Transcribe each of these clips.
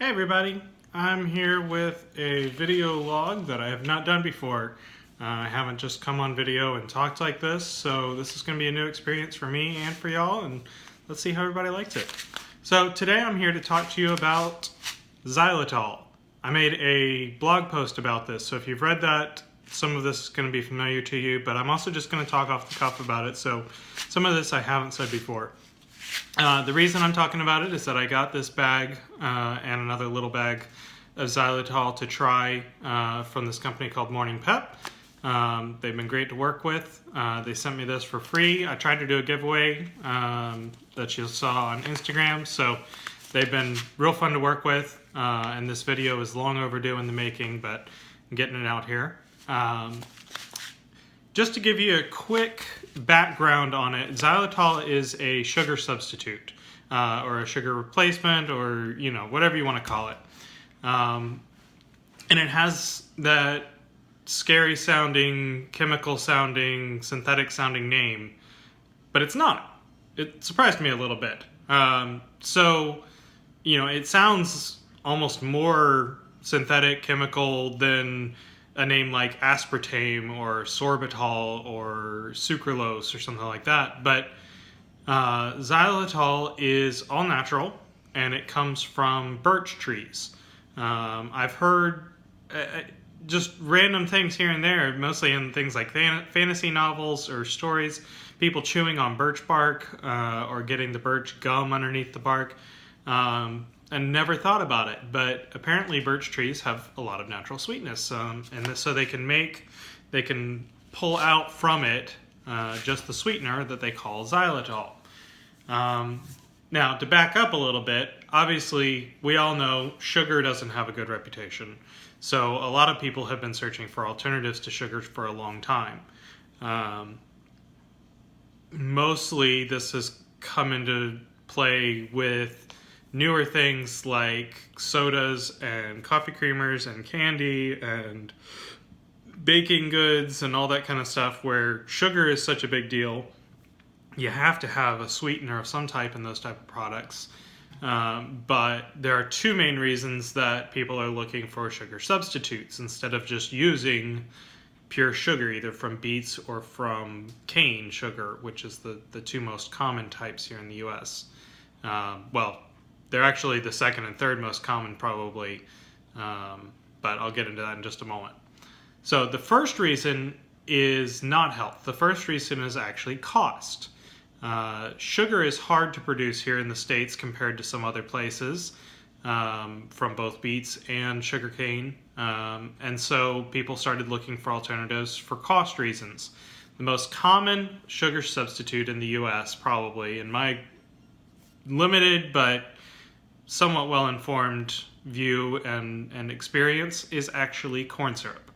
Hey everybody, I'm here with a video log that I have not done before. I haven't just come on video and talked like this, so this is going to be a new experience for me and for y'all, and let's see how everybody likes it. So today I'm here to talk to you about xylitol. I made a blog post about this, so if you've read that, some of this is going to be familiar to you, but I'm also just going to talk off the cuff about it, so some of this I haven't said before. The reason I'm talking about it is that I got this bag and another little bag of xylitol to try from this company called Morning Pep. They've been great to work with. They sent me this for free. I tried to do a giveaway that you saw on Instagram, so they've been real fun to work with, and this video is long overdue in the making, but I'm getting it out here. Just to give you a quick background on it, xylitol is a sugar substitute, or a sugar replacement, or whatever you want to call it. And it has that scary sounding, chemical sounding, synthetic sounding name, but it's not. It surprised me a little bit. It sounds almost more synthetic, chemical than a name like aspartame or sorbitol or sucralose or something like that. But xylitol is all natural, and it comes from birch trees. I've heard just random things here and there, mostly in things like fantasy novels or stories, people chewing on birch bark or getting the birch gum underneath the bark. And never thought about it, but apparently birch trees have a lot of natural sweetness, and so they can pull out from it just the sweetener that they call xylitol. Now, to back up a little bit, obviously we all know sugar doesn't have a good reputation, so a lot of people have been searching for alternatives to sugar for a long time. Mostly this has come into play with newer things like sodas and coffee creamers and candy and baking goods and all that kind of stuff, where sugar is such a big deal. You have to have a sweetener of some type in those type of products. But there are two main reasons that people are looking for sugar substitutes instead of just using pure sugar, either from beets or from cane sugar, which is the two most common types here in the US. They're actually the second and third most common probably, but I'll get into that in just a moment. So the first reason is not health. The first reason is actually cost. Sugar is hard to produce here in the States compared to some other places, from both beets and sugarcane, and so people started looking for alternatives for cost reasons. The most common sugar substitute in the US, probably, in my limited but somewhat well-informed view and experience, is actually corn syrup.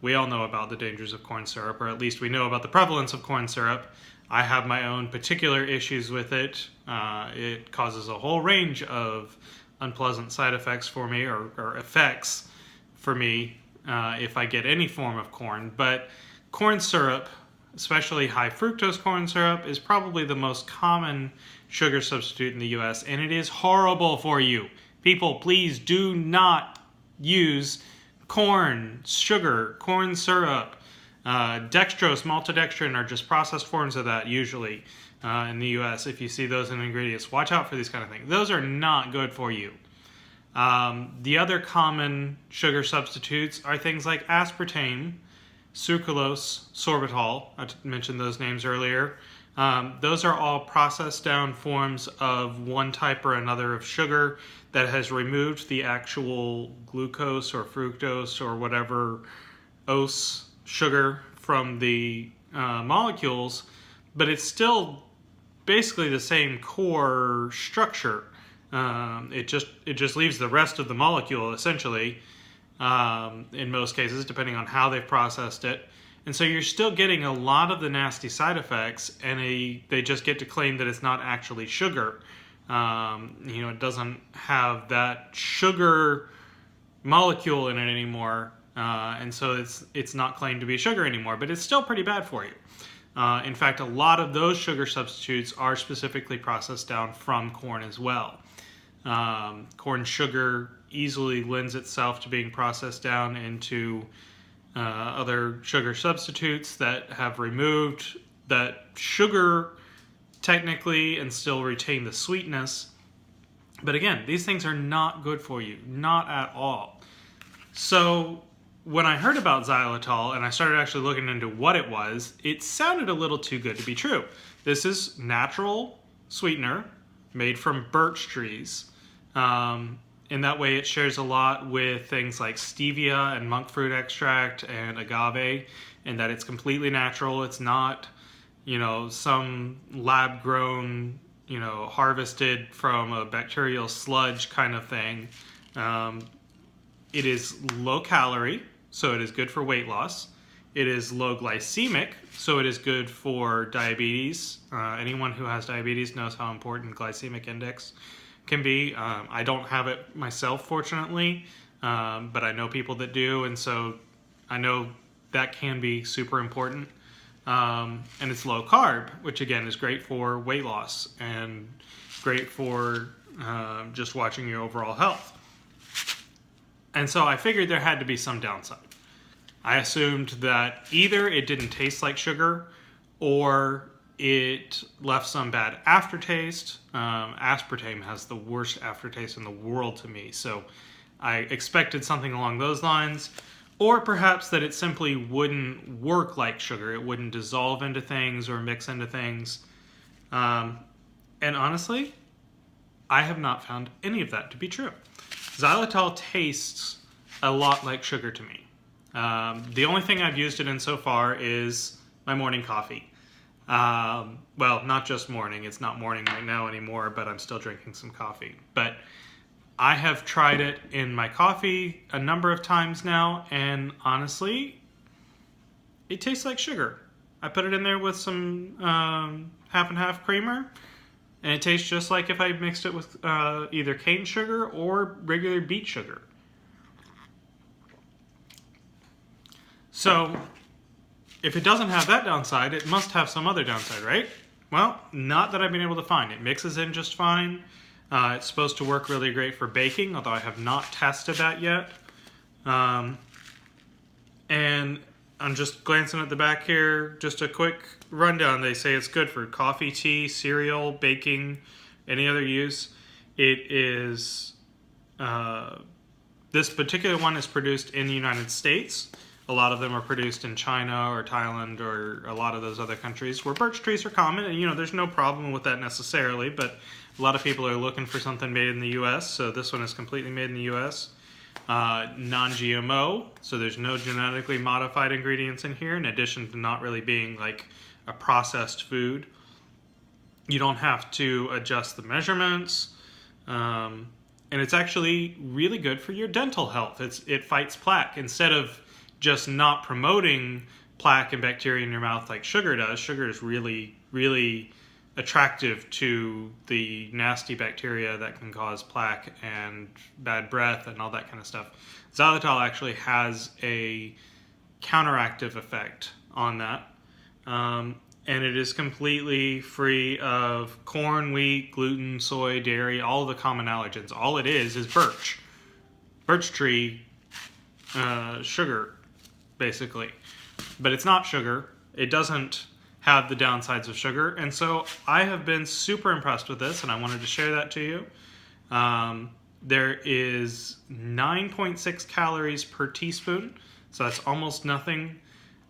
We all know about the dangers of corn syrup, or at least we know about the prevalence of corn syrup. I have my own particular issues with it. It causes a whole range of unpleasant side effects for me, or effects for me, if I get any form of corn. But corn syrup, especially high fructose corn syrup, is probably the most common sugar substitute in the US, and it is horrible for you. People, please do not use corn sugar, corn syrup. Dextrose, maltodextrin are just processed forms of that usually in the US. If you see those in ingredients, watch out for these kind of things. Those are not good for you. The other common sugar substitutes are things like aspartame, sucralose, sorbitol. I mentioned those names earlier. Those are all processed down forms of one type or another of sugar that has removed the actual glucose or fructose or whatever ose sugar from the molecules, but it's still basically the same core structure. It just leaves the rest of the molecule, essentially, in most cases, depending on how they've processed it. And so you're still getting a lot of the nasty side effects, and they just get to claim that it's not actually sugar. It doesn't have that sugar molecule in it anymore, and so it's not claimed to be sugar anymore, but it's still pretty bad for you. In fact, a lot of those sugar substitutes are specifically processed down from corn as well. Corn sugar easily lends itself to being processed down into other sugar substitutes that have removed that sugar technically and still retain the sweetness. But again, these things are not good for you, not at all. So when I heard about xylitol and I started actually looking into what it was, it sounded a little too good to be true. This is natural sweetener made from birch trees. In that way, it shares a lot with things like stevia and monk fruit extract and agave, in that it's completely natural. It's not, some lab-grown, harvested from a bacterial sludge kind of thing. It is low calorie, so it is good for weight loss. It is low glycemic, so it is good for diabetes. Anyone who has diabetes knows how important glycemic index can be. I don't have it myself, fortunately, but I know people that do, and so I know that can be super important. And it's low carb, which again is great for weight loss and great for just watching your overall health. And so I figured there had to be some downside. I assumed that either it didn't taste like sugar or it left some bad aftertaste. Aspartame has the worst aftertaste in the world to me, so I expected something along those lines. Or perhaps that it simply wouldn't work like sugar. It wouldn't dissolve into things or mix into things. And honestly, I have not found any of that to be true. Xylitol tastes a lot like sugar to me. The only thing I've used it in so far is my morning coffee. Well, not just morning. It's not morning right now anymore, but I'm still drinking some coffee. But I have tried it in my coffee a number of times now, and honestly, it tastes like sugar. I put it in there with some half and half creamer, and it tastes just like if I mixed it with either cane sugar or regular beet sugar. So, if it doesn't have that downside, it must have some other downside, right? Well, not that I've been able to find. It mixes in just fine. It's supposed to work really great for baking, although I have not tested that yet. And I'm just glancing at the back here, just a quick rundown. They say it's good for coffee, tea, cereal, baking, any other use. It is, this particular one is produced in the United States. A lot of them are produced in China or Thailand or a lot of those other countries where birch trees are common. And, there's no problem with that necessarily, but a lot of people are looking for something made in the U.S., so this one is completely made in the U.S. Non-GMO, so there's no genetically modified ingredients in here, in addition to not really being like a processed food. You don't have to adjust the measurements, and it's actually really good for your dental health. It fights plaque. Instead of just not promoting plaque and bacteria in your mouth like sugar does, sugar is really, really attractive to the nasty bacteria that can cause plaque and bad breath and all that kind of stuff. Xylitol actually has a counteractive effect on that. And it is completely free of corn, wheat, gluten, soy, dairy, all the common allergens. All it is birch. Birch tree sugar, basically. But it's not sugar. It doesn't have the downsides of sugar, and so I have been super impressed with this, and I wanted to share that to you. There is 9.6 calories per teaspoon, so that's almost nothing.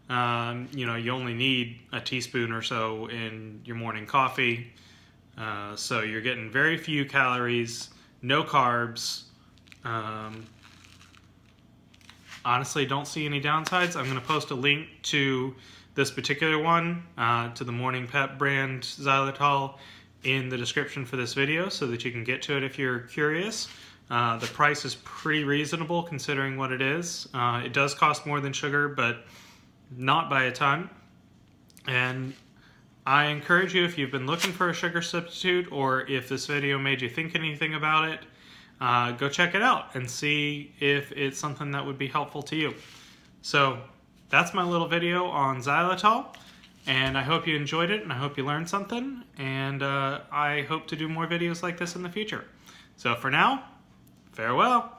You only need a teaspoon or so in your morning coffee, so you're getting very few calories, no carbs. Honestly, don't see any downsides. I'm going to post a link to this particular one, to the Morning Pep brand xylitol, in the description for this video so that you can get to it if you're curious. The price is pretty reasonable considering what it is. It does cost more than sugar, but not by a ton. And I encourage you, if you've been looking for a sugar substitute, or if this video made you think anything about it, go check it out and see if it's something that would be helpful to you. So that's my little video on xylitol, and I hope you enjoyed it, and I hope you learned something, and I hope to do more videos like this in the future. So for now, farewell.